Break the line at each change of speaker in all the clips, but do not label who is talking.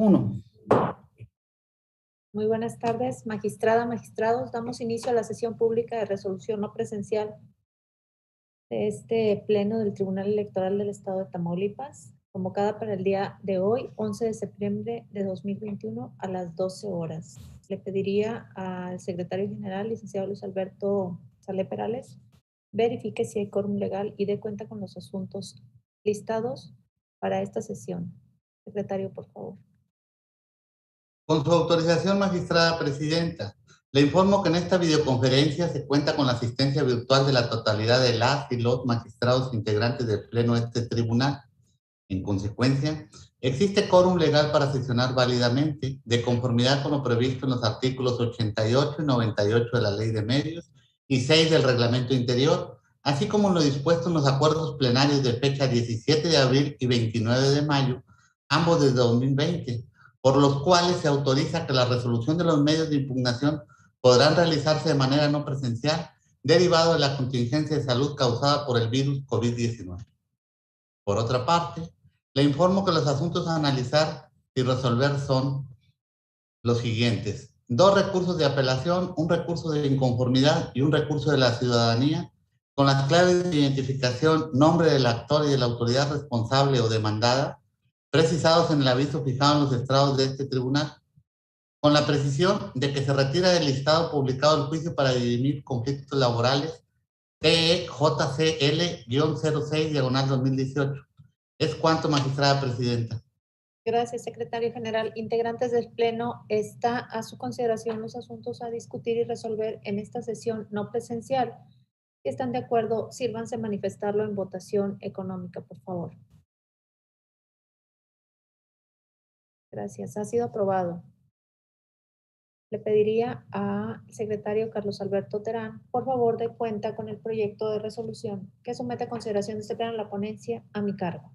1.
Muy buenas tardes, magistrada, magistrados. Damos inicio a la sesión pública de resolución no presencial de este pleno del Tribunal Electoral del Estado de Tamaulipas, convocada para el día de hoy, 11 de septiembre de 2021, a las 12 horas. Le pediría al secretario general, licenciado Luis Alberto Salé Perales, verifique si hay quórum legal y dé cuenta con los asuntos listados para esta sesión. Secretario, por favor.
Con su autorización, magistrada presidenta, le informo que en esta videoconferencia se cuenta con la asistencia virtual de la totalidad de las y los magistrados integrantes del pleno de este tribunal. En consecuencia, existe quórum legal para sesionar válidamente, de conformidad con lo previsto en los artículos 88 y 98 de la Ley de Medios y 6 del Reglamento Interior, así como lo dispuesto en los acuerdos plenarios de fecha 17 de abril y 29 de mayo, ambos de 2020, por los cuales se autoriza que la resolución de los medios de impugnación podrán realizarse de manera no presencial, derivado de la contingencia de salud causada por el virus COVID-19. Por otra parte, le informo que los asuntos a analizar y resolver son los siguientes: 2 recursos de apelación, un recurso de inconformidad y un recurso de la ciudadanía, con las claves de identificación, nombre del actor y de la autoridad responsable o demandada, precisados en el aviso fijado en los estrados de este tribunal, con la precisión de que se retira del listado publicado el juicio para dirimir conflictos laborales TEJCL-06/2018. Es cuanto, magistrada presidenta.
Gracias, secretario general. Integrantes del Pleno, está a su consideración los asuntos a discutir y resolver en esta sesión no presencial. Si están de acuerdo, sírvanse manifestarlo en votación económica, por favor. Gracias. Ha sido aprobado. Le pediría al secretario Carlos Alberto Terán, por favor, dé cuenta con el proyecto de resolución que somete a consideración de este pleno la ponencia a mi cargo.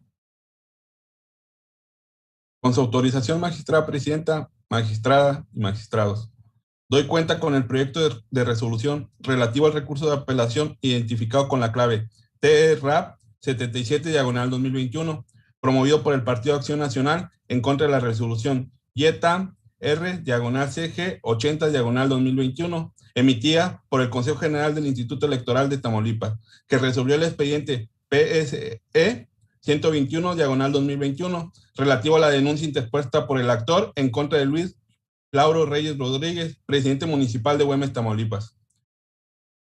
Con su autorización, magistrada presidenta, magistrada y magistrados, doy cuenta con el proyecto de resolución relativo al recurso de apelación identificado con la clave TRAP 77/2021, promovido por el Partido Acción Nacional en contra de la resolución YETA R/CG 80/2021, emitida por el Consejo General del Instituto Electoral de Tamaulipas, que resolvió el expediente PSE 121/2021, relativo a la denuncia interpuesta por el actor en contra de Luis Lauro Reyes Rodríguez, presidente municipal de Güemes, Tamaulipas.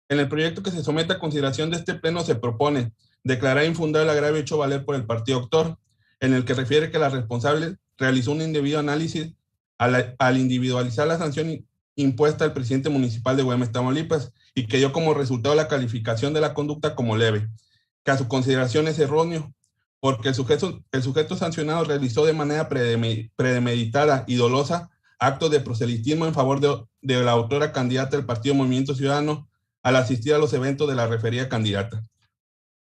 En el proyecto que se somete a consideración de este pleno se propone declarar infundado el agravio hecho valer por el partido actor, en el que refiere que la responsable realizó un indebido análisis al individualizar la sanción impuesta al presidente municipal de Güemes, Tamaulipas, y que dio como resultado la calificación de la conducta como leve, que a su consideración es erróneo, porque el sujeto sancionado realizó de manera premeditada y dolosa actos de proselitismo en favor de la autora candidata del Partido Movimiento Ciudadano al asistir a los eventos de la referida candidata.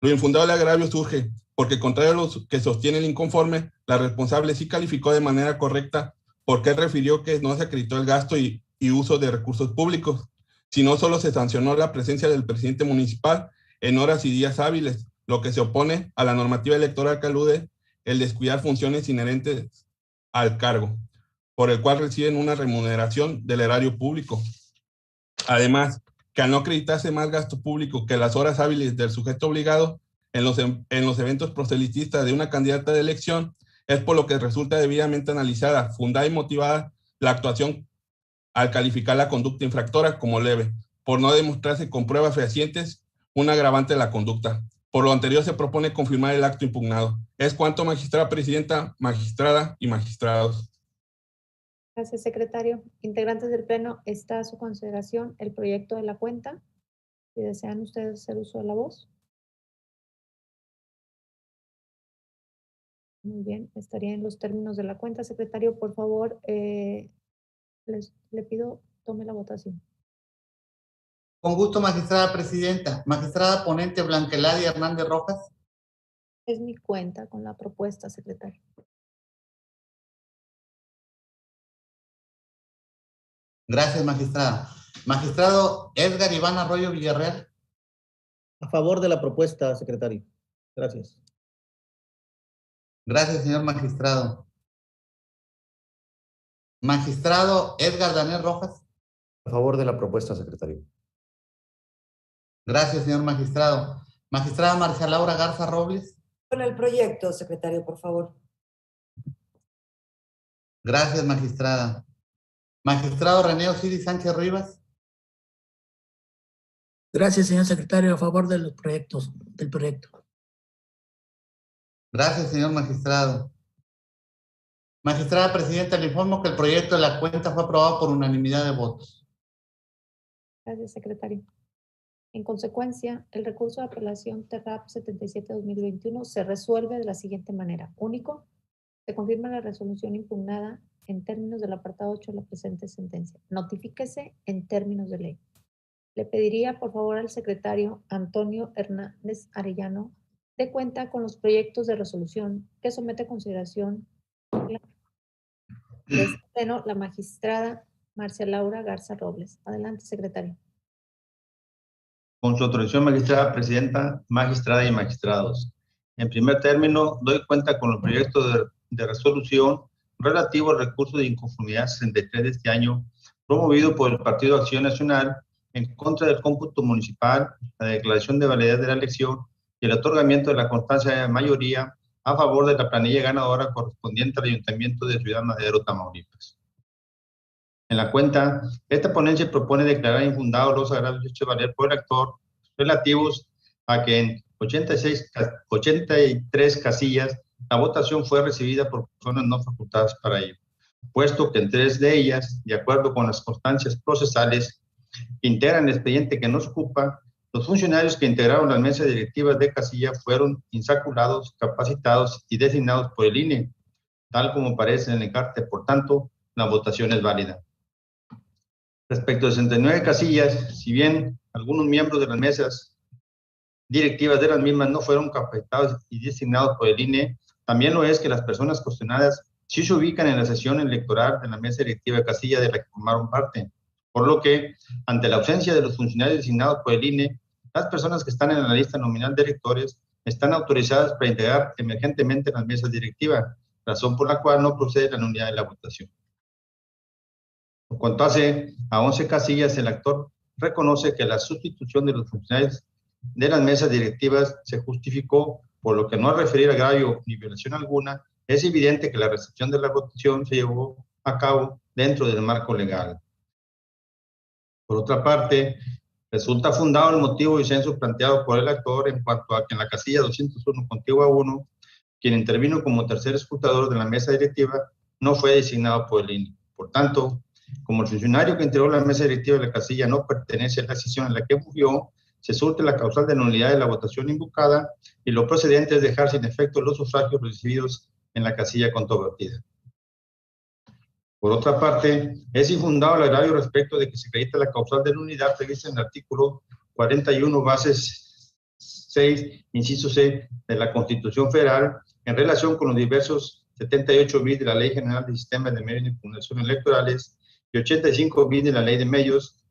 Lo infundado del agravio surge porque, contrario a lo que sostiene el inconforme, la responsable sí calificó de manera correcta porque refirió que no se acreditó el gasto y uso de recursos públicos, sino solo se sancionó la presencia del presidente municipal en horas y días hábiles, lo que se opone a la normativa electoral que alude el descuidar funciones inherentes al cargo, por el cual reciben una remuneración del erario público. Además, que al no acreditarse más gasto público que las horas hábiles del sujeto obligado en los eventos proselitistas de una candidata de elección, es por lo que resulta debidamente analizada, fundada y motivada la actuación al calificar la conducta infractora como leve, por no demostrarse con pruebas fehacientes un agravante de la conducta. Por lo anterior, se propone confirmar el acto impugnado. Es cuanto, magistrada presidenta, magistrada y magistrados.
Gracias, secretario. Integrantes del Pleno, está a su consideración el proyecto de la cuenta. Si desean ustedes hacer uso de la voz. Muy bien, estaría en los términos de la cuenta. Secretario, por favor, le pido tome la votación.
Con gusto, magistrada presidenta. Magistrada ponente Blanca Eladia Hernández Rojas.
Es mi cuenta con la propuesta, secretario.
Gracias, magistrada. Magistrado Edgar Iván Arroyo Villarreal.
A favor de la propuesta, secretario. Gracias.
Gracias, señor magistrado. Magistrado Edgar Daniel Rojas.
A favor de la propuesta, secretario.
Gracias, señor magistrado. Magistrada Marcia Laura Garza Robles.
Con el proyecto, secretario, por favor.
Gracias, magistrada. Magistrado René Osiris Sánchez Rivas.
Gracias, señor secretario, a favor de los proyectos, del proyecto.
Gracias, señor magistrado. Magistrada presidenta, le informo que el proyecto de la cuenta fue aprobado por unanimidad de votos.
Gracias, secretario. En consecuencia, el recurso de apelación TERRAP 77-2021 se resuelve de la siguiente manera. Único, se confirma la resolución impugnada en términos del apartado 8 de la presente sentencia. Notifíquese en términos de ley. Le pediría, por favor, al secretario Antonio Hernández Arellano dé cuenta con los proyectos de resolución que somete a consideración de este pleno la magistrada Marcia Laura Garza Robles. Adelante, secretario.
Con su autorización, magistrada presidenta, magistrada y magistrados. En primer término, doy cuenta con el proyecto de resolución relativo al recurso de inconformidad 63 de este año, promovido por el Partido Acción Nacional en contra del cómputo municipal, la declaración de validez de la elección y el otorgamiento de la constancia de mayoría a favor de la planilla ganadora correspondiente al Ayuntamiento de Ciudad Madero, Tamaulipas. En la cuenta, esta ponencia propone declarar infundados los agravios hechos valer por el actor relativos a que en 83 casillas la votación fue recibida por personas no facultadas para ello, puesto que en 3 de ellas, de acuerdo con las constancias procesales que integran el expediente que nos ocupa, los funcionarios que integraron las mesas directivas de casilla fueron insaculados, capacitados y designados por el INE, tal como aparece en el encarte. Por tanto, la votación es válida. Respecto a 69 casillas, si bien algunos miembros de las mesas directivas de las mismas no fueron capacitados y designados por el INE, también lo es que las personas cuestionadas sí se ubican en la sesión electoral de la mesa directiva de casilla de la que formaron parte, por lo que, ante la ausencia de los funcionarios designados por el INE, las personas que están en la lista nominal de electores están autorizadas para integrar emergentemente en las mesas directivas, razón por la cual no procede la nulidad de la votación. En cuanto hace a 11 casillas, el actor reconoce que la sustitución de los funcionarios de las mesas directivas se justificó, por lo que no a referir agravio ni violación alguna, es evidente que la recepción de la votación se llevó a cabo dentro del marco legal. Por otra parte, resulta fundado el motivo de censo planteado por el actor en cuanto a que en la casilla 201 contigua 1, quien intervino como tercer escrutador de la mesa directiva no fue designado por el INE. Por tanto, como el funcionario que integró la mesa directiva de la casilla no pertenece a la sesión en la que fungió, se surte la causal de nulidad de la votación invocada y lo procedente es dejar sin efecto los sufragios recibidos en la casilla controvertida. Por otra parte, es infundado el agravio respecto de que se acredita la causal de nulidad prevista en el artículo 41, bases 6, inciso C, de la Constitución Federal, en relación con los diversos 78 bis de la Ley General de Sistemas de Medios de Impugnación Electorales y 85 bis de la Ley de Medios,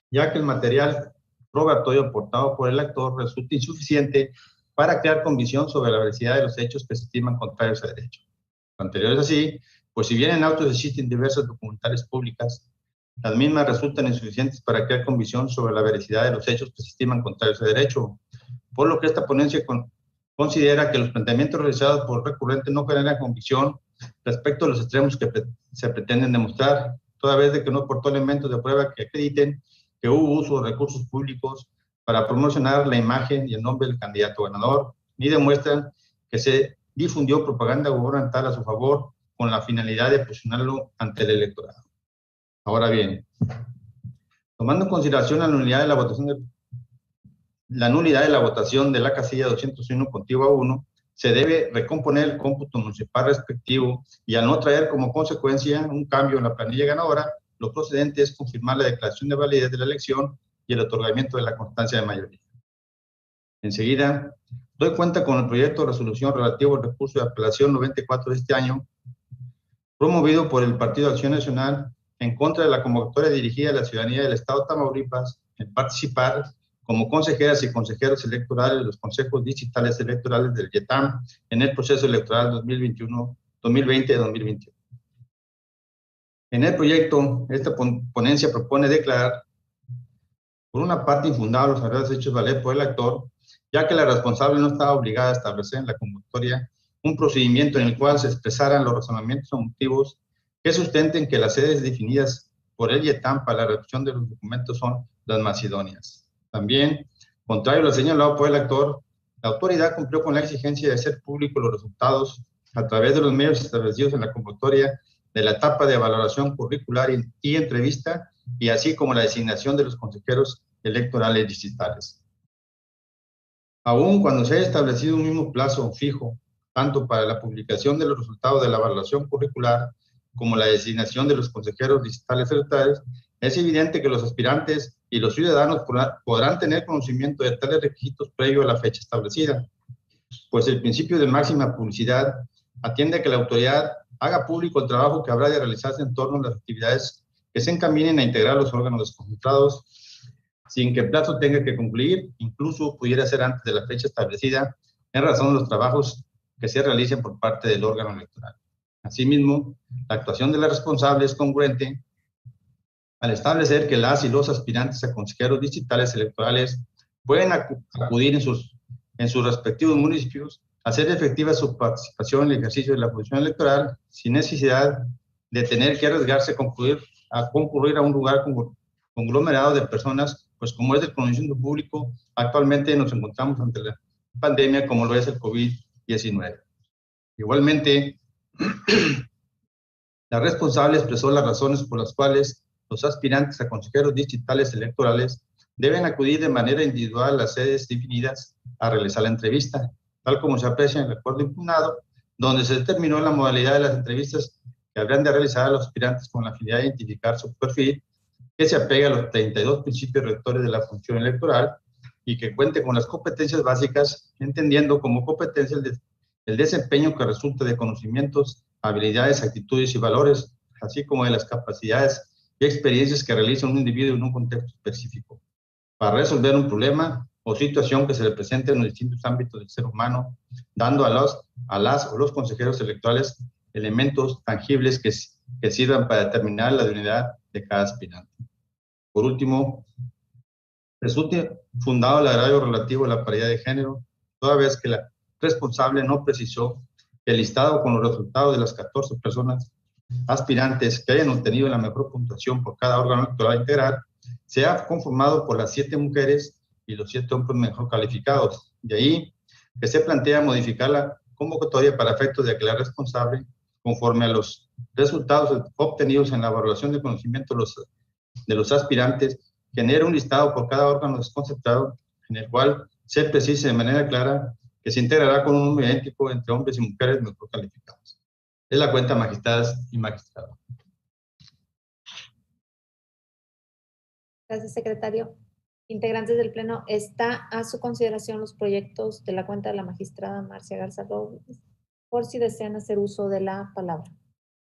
ya que el material probatorio aportado por el actor resulta insuficiente para crear convicción sobre la veracidad de los hechos que se estiman contrarios a derecho. Lo anterior es así, pues si bien en autos existen diversas documentales públicas, las mismas resultan insuficientes para crear convicción sobre la veracidad de los hechos que se estiman contrarios a derecho, por lo que esta ponencia considera que los planteamientos realizados por el recurrente no generan convicción respecto a los extremos que se pretenden demostrar, toda vez de que no aportó elementos de prueba que acrediten que hubo uso de recursos públicos para promocionar la imagen y el nombre del candidato ganador, ni demuestran que se difundió propaganda gubernamental a su favor con la finalidad de posicionarlo ante el electorado. Ahora bien, tomando en consideración la nulidad de la votación de la casilla 201 contigua 1, se debe recomponer el cómputo municipal respectivo y al no traer como consecuencia un cambio en la planilla ganadora, lo procedente es confirmar la declaración de validez de la elección y el otorgamiento de la constancia de mayoría. Enseguida, doy cuenta con el proyecto de resolución relativo al recurso de apelación 94 de este año, promovido por el Partido Acción Nacional en contra de la convocatoria dirigida a la ciudadanía del Estado de Tamaulipas en participar como consejeras y consejeros electorales de los consejos distritales electorales del YETAM en el proceso electoral 2020-2021. En el proyecto, esta ponencia propone declarar por una parte infundados los agregados hechos valer por el actor, ya que la responsable no estaba obligada a establecer en la convocatoria un procedimiento en el cual se expresaran los razonamientos o motivos que sustenten que las sedes definidas por el IETAM para la recepción de los documentos son las más idóneas. También, contrario a lo señalado por el actor, la autoridad cumplió con la exigencia de hacer públicos los resultados a través de los medios establecidos en la convocatoria de la etapa de valoración curricular y entrevista, y así como la designación de los consejeros electorales distritales. Aún cuando se haya establecido un mismo plazo fijo, tanto para la publicación de los resultados de la evaluación curricular como la designación de los consejeros distritales electorales, es evidente que los aspirantes y los ciudadanos podrán tener conocimiento de tales requisitos previo a la fecha establecida, pues el principio de máxima publicidad atiende a que la autoridad haga público el trabajo que habrá de realizarse en torno a las actividades que se encaminen a integrar los órganos desconcentrados, sin que el plazo tenga que concluir, incluso pudiera ser antes de la fecha establecida, en razón de los trabajos que se realicen por parte del órgano electoral. Asimismo, la actuación de la responsable es congruente al establecer que las y los aspirantes a consejeros distritales electorales pueden acudir en sus respectivos municipios a hacer efectiva su participación en el ejercicio de la función electoral sin necesidad de tener que arriesgarse a concurrir a un lugar conglomerado de personas, pues como es del conocimiento público, actualmente nos encontramos ante la pandemia como lo es el COVID-19. Igualmente, la responsable expresó las razones por las cuales los aspirantes a consejeros distritales electorales deben acudir de manera individual a las sedes definidas a realizar la entrevista, tal como se aprecia en el acuerdo impugnado, donde se determinó la modalidad de las entrevistas que habrán de realizar a los aspirantes con la finalidad de identificar su perfil, que se apega a los 32 principios rectores de la función electoral y que cuente con las competencias básicas, entendiendo como competencia el desempeño que resulta de conocimientos, habilidades, actitudes y valores, así como de las capacidades y experiencias que realiza un individuo en un contexto específico, para resolver un problema o situación que se le presente en los distintos ámbitos del ser humano, dando a las o los consejeros electorales elementos tangibles que sirvan para determinar la idoneidad de cada aspirante. Por último, resulta fundado el agravio relativo a la paridad de género, toda vez que la responsable no precisó que el listado con los resultados de las 14 personas aspirantes que hayan obtenido la mejor puntuación por cada órgano electoral integral sea conformado por las 7 mujeres y los 7 hombres mejor calificados. De ahí que se plantea modificar la convocatoria para efectos de que la responsable, conforme a los resultados obtenidos en la evaluación de conocimiento de los aspirantes, genere un listado por cada órgano desconcentrado en el cual se precise de manera clara que se integrará con un número idéntico entre hombres y mujeres mejor calificados. Es la cuenta, magistradas y magistrados.
Gracias, secretario. Integrantes del Pleno, ¿está a su consideración los proyectos de la cuenta de la magistrada Marcia Garza Robles? Por si desean hacer uso de la palabra.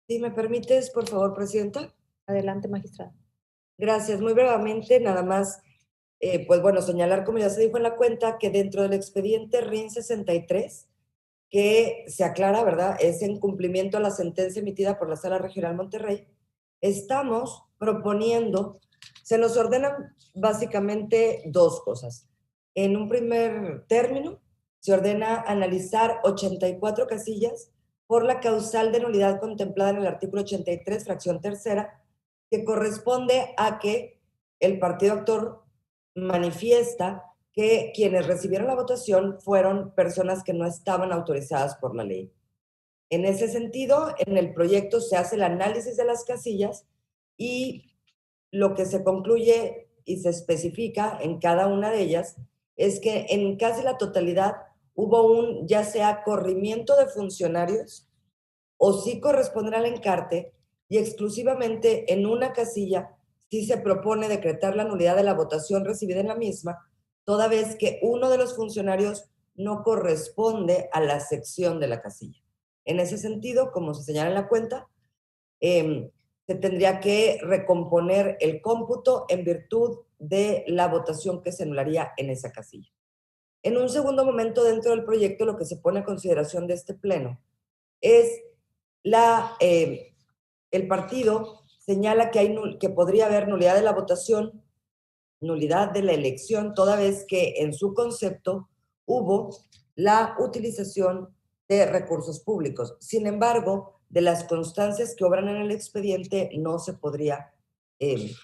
Si me permites, por favor, Presidenta.
Adelante, magistrada.
Gracias. Muy brevemente, nada más, pues bueno, señalar, como ya se dijo en la cuenta, que dentro del expediente RIN 63, que se aclara, ¿verdad?, es en cumplimiento a la sentencia emitida por la Sala Regional Monterrey, estamos proponiendo, se nos ordenan básicamente 2 cosas. En un primer término, se ordena analizar 84 casillas por la causal de nulidad contemplada en el artículo 83, fracción tercera, que corresponde a que el partido actor manifiesta que quienes recibieron la votación fueron personas que no estaban autorizadas por la ley. En ese sentido, en el proyecto se hace el análisis de las casillas y lo que se concluye y se especifica en cada una de ellas es que en casi la totalidad hubo un ya sea corrimiento de funcionarios o sí corresponderá al encarte, y exclusivamente en una casilla sí se propone decretar la nulidad de la votación recibida en la misma, toda vez que uno de los funcionarios no corresponde a la sección de la casilla. En ese sentido, como se señala en la cuenta, se tendría que recomponer el cómputo en virtud de la votación que se anularía en esa casilla. En un segundo momento, dentro del proyecto, lo que se pone a consideración de este pleno es el partido señala que podría haber nulidad de la votación, nulidad de la elección, toda vez que en su concepto hubo la utilización de recursos públicos. Sin embargo, de las constancias que obran en el expediente no se podría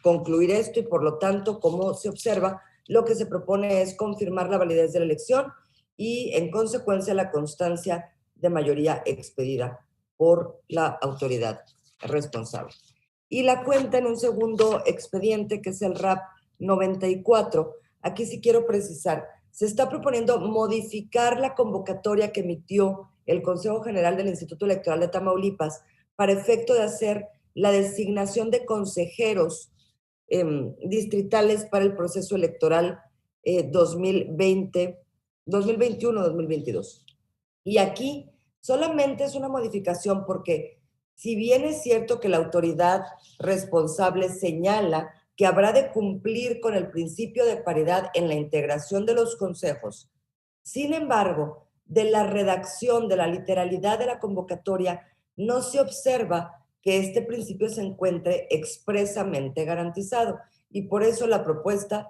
concluir esto y por lo tanto, como se observa, lo que se propone es confirmar la validez de la elección y en consecuencia la constancia de mayoría expedida por la autoridad responsable. Y la cuenta en un segundo expediente, que es el RAP 94, aquí sí quiero precisar, se está proponiendo modificar la convocatoria que emitió el Consejo General del Instituto Electoral de Tamaulipas para efecto de hacer la designación de consejeros distritales para el proceso electoral 2021-2022. Y aquí solamente es una modificación porque si bien es cierto que la autoridad responsable señala que habrá de cumplir con el principio de paridad en la integración de los consejos, sin embargo, de la redacción, de la literalidad de la convocatoria, no se observa que este principio se encuentre expresamente garantizado. Y por eso la propuesta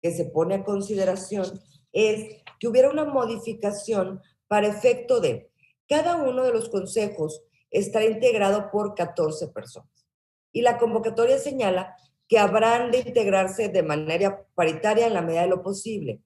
que se pone a consideración es que hubiera una modificación para efecto de cada uno de los consejos estará integrado por 14 personas. Y la convocatoria señala que habrán de integrarse de manera paritaria en la medida de lo posible.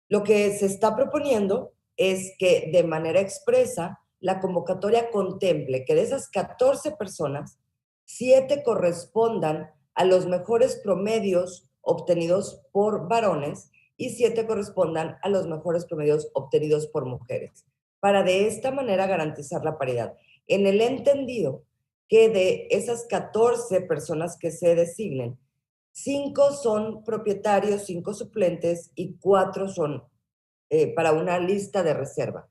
Lo que se está proponiendo es que de manera expresa la convocatoria contemple que de esas 14 personas, 7 correspondan a los mejores promedios obtenidos por varones y 7 correspondan a los mejores promedios obtenidos por mujeres, para de esta manera garantizar la paridad. En el entendido que de esas 14 personas que se designen, 5 son propietarios, 5 suplentes y 4 son para una lista de reserva.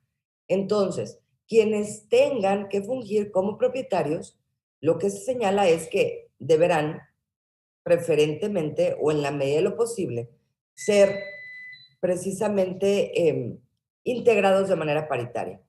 Entonces, quienes tengan que fungir como propietarios, lo que se señala es que deberán preferentemente o en la medida de lo posible ser precisamente integrados de manera paritaria.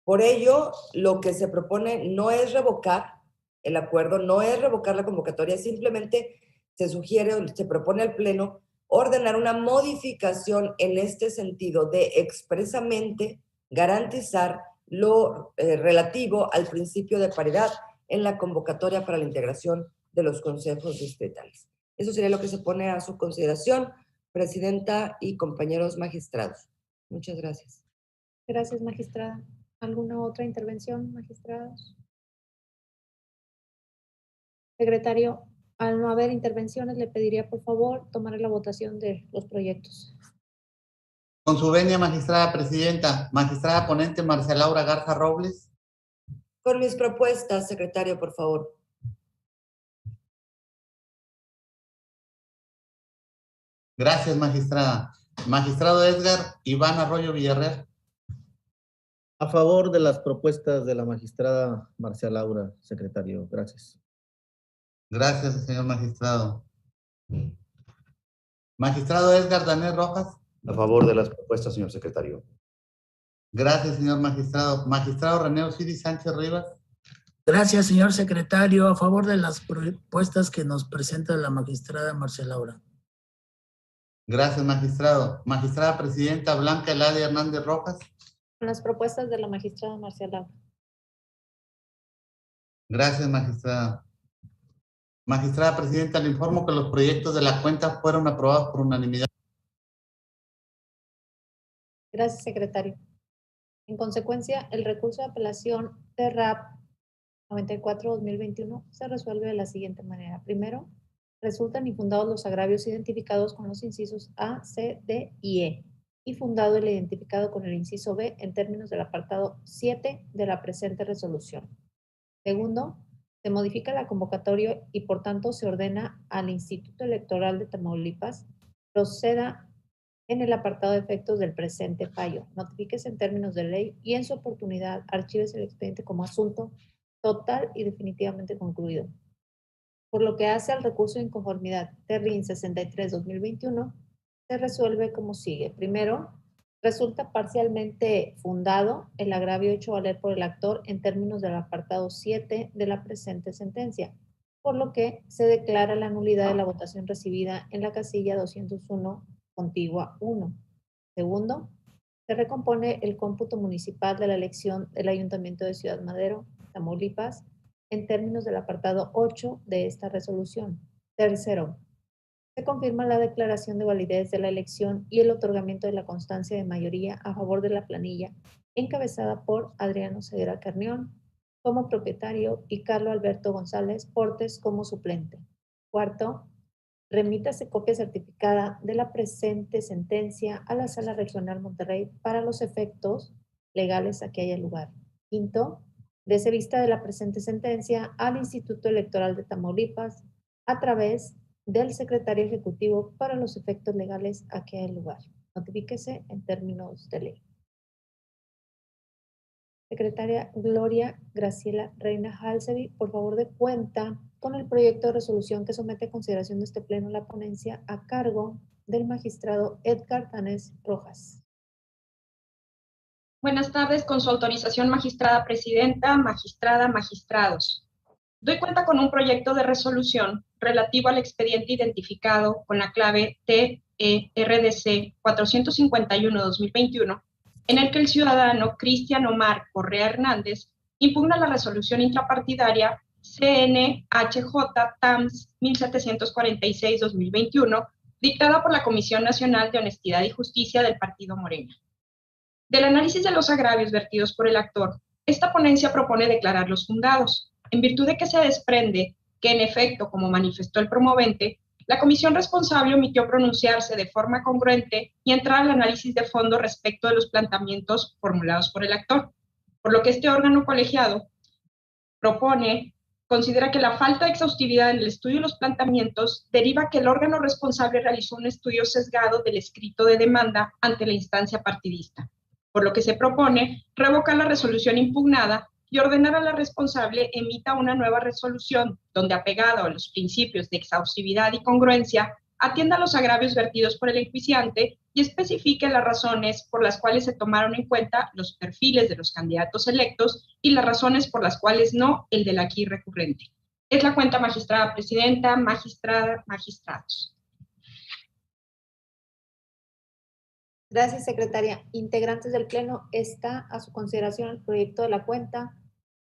Por ello, lo que se propone no es revocar el acuerdo, no es revocar la convocatoria, simplemente se sugiere o se propone al Pleno ordenar una modificación en este sentido de expresamente garantizar lo relativo al principio de paridad en la convocatoria para la integración de los consejos distritales. Eso sería lo que se pone a su consideración, Presidenta y compañeros magistrados. Muchas gracias.
Gracias, magistrada. ¿Alguna otra intervención, magistrados? Secretario, al no haber intervenciones, le pediría por favor tomar la votación de los proyectos.
Con su venia, magistrada presidenta. Magistrada ponente Marcia Laura Garza Robles.
Con mis propuestas, secretario, por favor.
Gracias, magistrada. Magistrado Edgar Iván Arroyo Villarreal.
A favor de las propuestas de la magistrada Marcia Laura, secretario. Gracias.
Gracias, señor magistrado. Magistrado Edgar Daniel Rojas.
A favor de las propuestas, señor secretario.
Gracias, señor magistrado. Magistrado René Osiris Sánchez Rivas.
Gracias, señor secretario. A favor de las propuestas que nos presenta la magistrada Marcia Laura.
Gracias, magistrado. Magistrada presidenta Blanca Eladia Hernández Rojas.
Con las propuestas de la magistrada Marcia Laura.
Gracias, magistrada. Magistrada presidenta, le informo que los proyectos de la cuenta fueron aprobados por unanimidad.
Gracias, secretario. En consecuencia, el recurso de apelación de RAP 94-2021 se resuelve de la siguiente manera. Primero, resultan infundados los agravios identificados con los incisos A, C, D y E, y fundado el identificado con el inciso B en términos del apartado 7 de la presente resolución. Segundo, se modifica la convocatoria y por tanto se ordena al Instituto Electoral de Tamaulipas proceda en el apartado de efectos del presente fallo. Notifíquese en términos de ley y en su oportunidad archívese el expediente como asunto total y definitivamente concluido. Por lo que hace al recurso de inconformidad TRIN 63-2021, se resuelve como sigue. Primero, resulta parcialmente fundado el agravio hecho valer por el actor en términos del apartado 7 de la presente sentencia. por lo que se declara la nulidad de la votación recibida en la casilla 201, contigua 1. Segundo, se recompone el cómputo municipal de la elección del Ayuntamiento de Ciudad Madero, Tamaulipas, en términos del apartado 8 de esta resolución. Tercero, se confirma la declaración de validez de la elección y el otorgamiento de la constancia de mayoría a favor de la planilla, encabezada por Adriano Ceguera Carnión como propietario y Carlos Alberto González Portes como suplente. Cuarto, remítase copia certificada de la presente sentencia a la Sala Regional Monterrey para los efectos legales a que haya lugar. Quinto, dese vista de la presente sentencia al Instituto Electoral de Tamaulipas a través del secretario ejecutivo para los efectos legales a que haya lugar. Notifíquese en términos de ley. Secretaria Gloria Graciela Reina Halsevi, por favor de cuenta con el proyecto de resolución que somete a consideración de este pleno la ponencia a cargo del magistrado Edgar Danés Rojas.
Buenas tardes, con su autorización, magistrada presidenta, magistrada, magistrados. Doy cuenta con un proyecto de resolución relativo al expediente identificado con la clave TERDC 451-2021, en el que el ciudadano Cristian Omar Correa Hernández impugna la resolución intrapartidaria CNHJ-TAMS 1746-2021, dictada por la Comisión Nacional de Honestidad y Justicia del Partido Morena. Del análisis de los agravios vertidos por el actor, esta ponencia propone declararlos fundados, en virtud de que se desprende que, en efecto, como manifestó el promovente, la comisión responsable omitió pronunciarse de forma congruente y entrar al análisis de fondo respecto de los planteamientos formulados por el actor, por lo que este órgano colegiado considera que la falta de exhaustividad en el estudio de los planteamientos deriva que el órgano responsable realizó un estudio sesgado del escrito de demanda ante la instancia partidista, por lo que se propone revocar la resolución impugnada y ordenar a la responsable emita una nueva resolución donde, apegado a los principios de exhaustividad y congruencia, atienda los agravios vertidos por el enjuiciante y especifique las razones por las cuales se tomaron en cuenta los perfiles de los candidatos electos y las razones por las cuales no el del aquí recurrente. Es la cuenta, magistrada presidenta, magistrada, magistrados.
Gracias, secretaria. Integrantes del Pleno, está a su consideración el proyecto de la cuenta,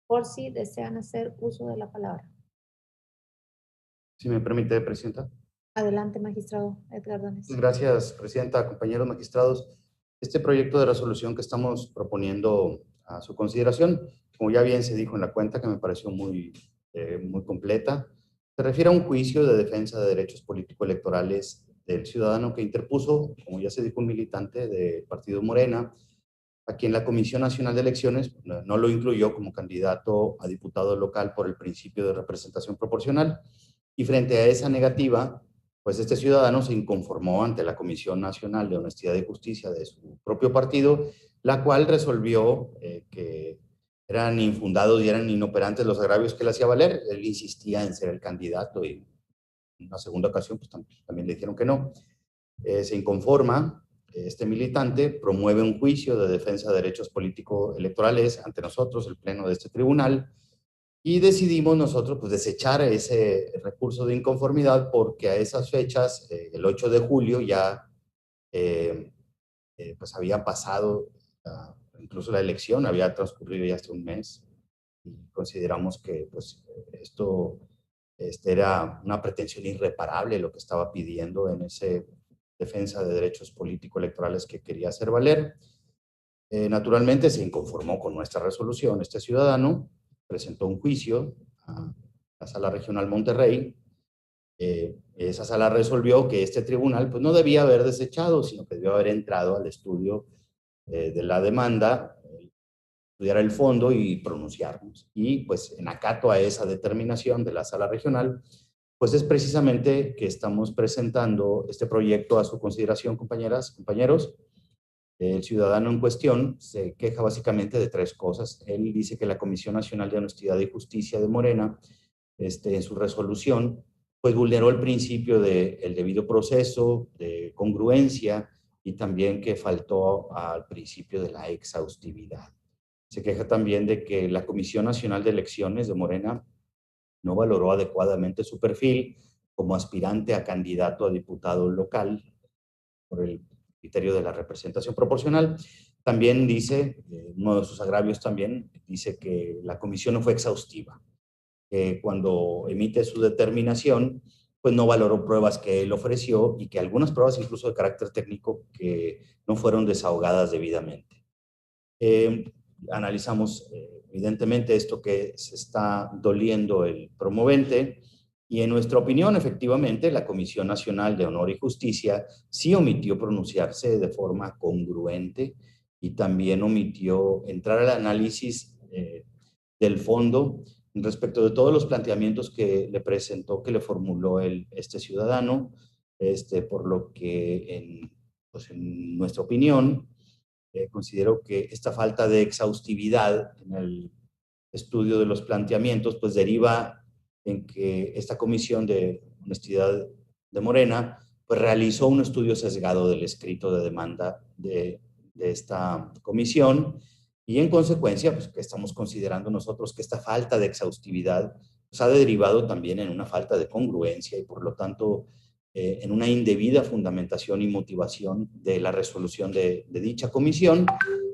por si desean hacer uso de la palabra.
Si me permite, presidenta.
Adelante, magistrado Edgar Danés.
Gracias, presidenta, compañeros magistrados. Este proyecto de resolución que estamos proponiendo a su consideración, como ya bien se dijo en la cuenta, que me pareció muy completa, se refiere a un juicio de defensa de derechos político-electorales del ciudadano que interpuso, como ya se dijo, un militante del Partido Morena, a quien la Comisión Nacional de Elecciones no lo incluyó como candidato a diputado local por el principio de representación proporcional. Y frente a esa negativa, pues este ciudadano se inconformó ante la Comisión Nacional de Honestidad y Justicia de su propio partido, la cual resolvió que eran infundados y eran inoperantes los agravios que le hacía valer. Él insistía en ser el candidato y en una segunda ocasión pues también le dijeron que no. Se inconforma. Este militante promueve un juicio de defensa de derechos político-electorales ante nosotros, el pleno de este tribunal, y decidimos nosotros pues desechar ese recurso de inconformidad porque a esas fechas, el 8 de julio ya pues había pasado, incluso la elección había transcurrido ya hasta un mes, y consideramos que pues esto era una pretensión irreparable lo que estaba pidiendo en ese defensa de derechos político-electorales que quería hacer valer. Naturalmente se inconformó con nuestra resolución. Este ciudadano presentó un juicio a la Sala Regional Monterrey. Esa sala resolvió que este tribunal pues, no debía haber desechado, sino que debió haber entrado al estudio de la demanda, estudiar el fondo y pronunciarnos. Y pues en acato a esa determinación de la Sala Regional, pues es precisamente que estamos presentando este proyecto a su consideración, compañeras, compañeros. El ciudadano en cuestión se queja básicamente de tres cosas. Él dice que la Comisión Nacional de Honestidad y Justicia de Morena, en su resolución, pues vulneró el principio del debido proceso, de congruencia, y también que faltó al principio de la exhaustividad. Se queja también de que la Comisión Nacional de Elecciones de Morena no valoró adecuadamente su perfil como aspirante a candidato a diputado local por el criterio de la representación proporcional. También dice, uno de sus agravios también, dice que la comisión no fue exhaustiva. Cuando emite su determinación, pues no valoró pruebas que él ofreció y que algunas pruebas incluso de carácter técnico que no fueron desahogadas debidamente. Analizamos evidentemente esto que se está doliendo el promovente y en nuestra opinión efectivamente la Comisión Nacional de Honor y Justicia sí omitió pronunciarse de forma congruente y también omitió entrar al análisis del fondo respecto de todos los planteamientos que le presentó, que le formuló este ciudadano, por lo que en nuestra opinión considero que esta falta de exhaustividad en el estudio de los planteamientos pues deriva en que esta Comisión de Honestidad de Morena pues realizó un estudio sesgado del escrito de demanda de esta comisión y en consecuencia pues que estamos considerando nosotros que esta falta de exhaustividad pues, ha derivado también en una falta de congruencia y por lo tanto en una indebida fundamentación y motivación de la resolución de dicha comisión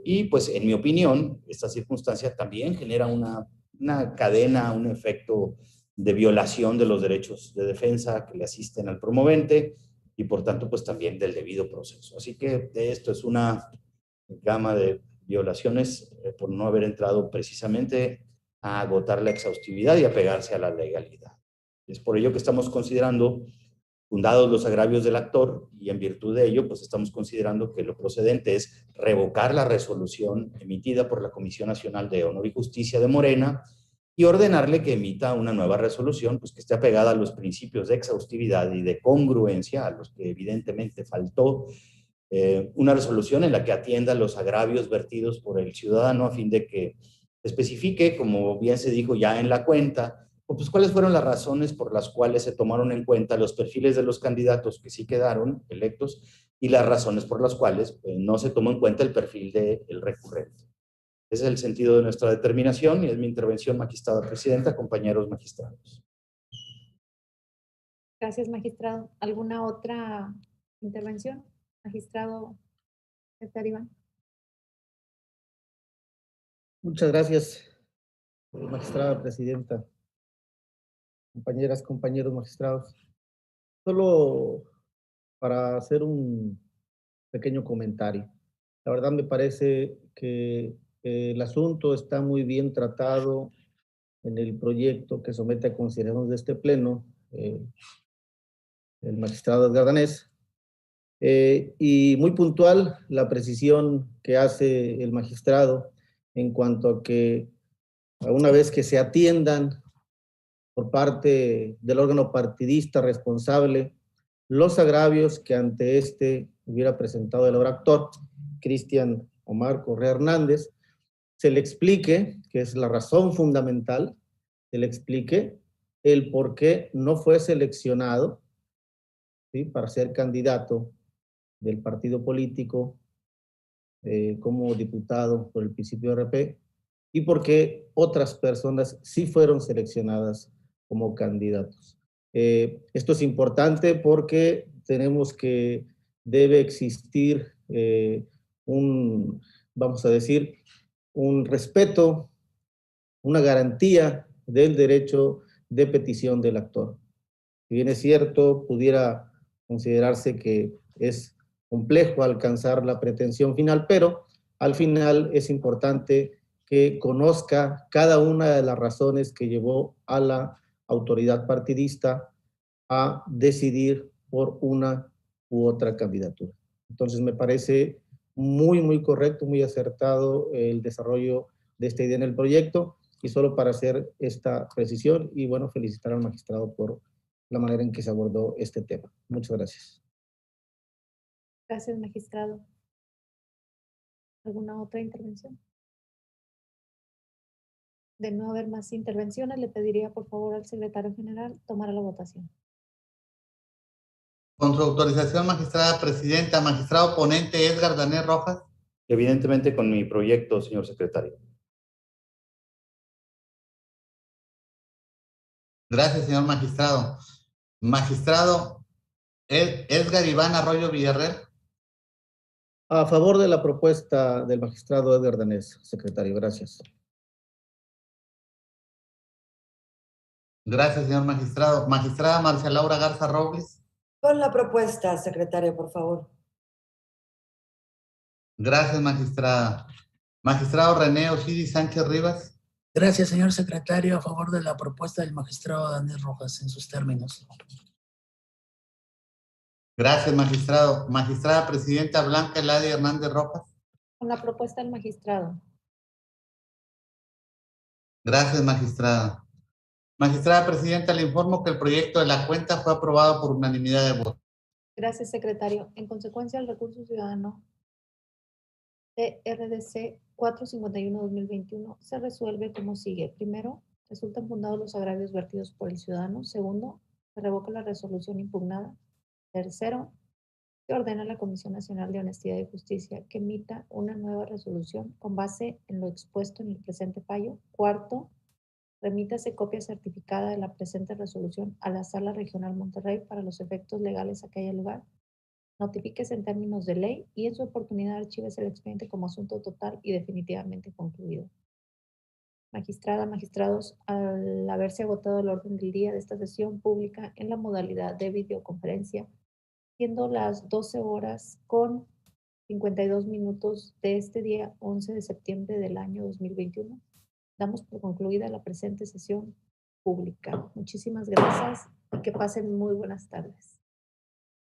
y pues en mi opinión esta circunstancia también genera una cadena, un efecto de violación de los derechos de defensa que le asisten al promovente y por tanto pues también del debido proceso. Así que esto es una gama de violaciones por no haber entrado precisamente a agotar la exhaustividad y apegarse a la legalidad. Es por ello que estamos considerando, fundados los agravios del actor, y en virtud de ello, pues estamos considerando que lo procedente es revocar la resolución emitida por la Comisión Nacional de Honor y Justicia de Morena y ordenarle que emita una nueva resolución, pues que esté apegada a los principios de exhaustividad y de congruencia, a los que evidentemente faltó, una resolución en la que atienda los agravios vertidos por el ciudadano a fin de que especifique, como bien se dijo ya en la cuenta, pues cuáles fueron las razones por las cuales se tomaron en cuenta los perfiles de los candidatos que sí quedaron electos y las razones por las cuales no se tomó en cuenta el perfil del recurrente. Ese es el sentido de nuestra determinación y es mi intervención, magistrada presidenta, compañeros magistrados.
Gracias, magistrado. ¿Alguna otra intervención? Magistrado Iván.
Muchas gracias, magistrada presidenta. Compañeras, compañeros magistrados. Solo para hacer un pequeño comentario. La verdad me parece que el asunto está muy bien tratado en el proyecto que somete a consideración de este pleno el magistrado Edgar Danés. Y muy puntual la precisión que hace el magistrado en cuanto a que una vez que se atiendan por parte del órgano partidista responsable los agravios que ante este hubiera presentado el actor, Cristian Omar Correa Hernández, se le explique, que es la razón fundamental, se le explique el por qué no fue seleccionado, ¿sí?, para ser candidato del partido político como diputado por el principio RP y por qué otras personas sí fueron seleccionadas como candidatos. Esto es importante porque tenemos que debe existir vamos a decir, un respeto, una garantía del derecho de petición del actor. Si bien es cierto, pudiera considerarse que es complejo alcanzar la pretensión final, pero al final es importante que conozca cada una de las razones que llevó a la autoridad partidista a decidir por una u otra candidatura. Entonces me parece muy correcto, muy acertado el desarrollo de esta idea en el proyecto y solo para hacer esta precisión y bueno, felicitar al magistrado por la manera en que se abordó este tema. Muchas gracias.
Gracias, magistrado. ¿Alguna otra intervención? De no haber más intervenciones, le pediría por favor al secretario general tomar la votación.
Con su autorización, magistrada presidenta, magistrado ponente Edgar Danés Rojas.
Evidentemente con mi proyecto, señor secretario.
Gracias, señor magistrado. Magistrado Edgar Iván Arroyo Villarreal.
A favor de la propuesta del magistrado Edgar Danés, secretario. Gracias.
Gracias, señor magistrado. Magistrada Marcia Laura Garza Robles.
Con la propuesta, secretario, por favor.
Gracias, magistrada. Magistrado René Osiris Sánchez Rivas.
Gracias, señor secretario. A favor de la propuesta del magistrado Danés Rojas en sus términos.
Gracias, magistrado. Magistrada presidenta Blanca Eladia Hernández Rojas.
Con la propuesta del magistrado.
Gracias, magistrada. Magistrada presidenta, le informo que el proyecto de la cuenta fue aprobado por unanimidad de votos.
Gracias, secretario. En consecuencia, el recurso ciudadano de RDC 451-2021 se resuelve como sigue. Primero, resultan fundados los agravios vertidos por el ciudadano. Segundo, se revoca la resolución impugnada. Tercero, se ordena a la Comisión Nacional de Honestidad y Justicia que emita una nueva resolución con base en lo expuesto en el presente fallo. Cuarto, remítase copia certificada de la presente resolución a la Sala Regional Monterrey para los efectos legales a que haya lugar. Notifíquese en términos de ley y en su oportunidad archívese el expediente como asunto total y definitivamente concluido. Magistrada, magistrados, al haberse agotado el orden del día de esta sesión pública en la modalidad de videoconferencia, siendo las 12 horas con 52 minutos de este día 11 de septiembre del año 2021, damos por concluida la presente sesión pública. Muchísimas gracias y que pasen muy buenas tardes.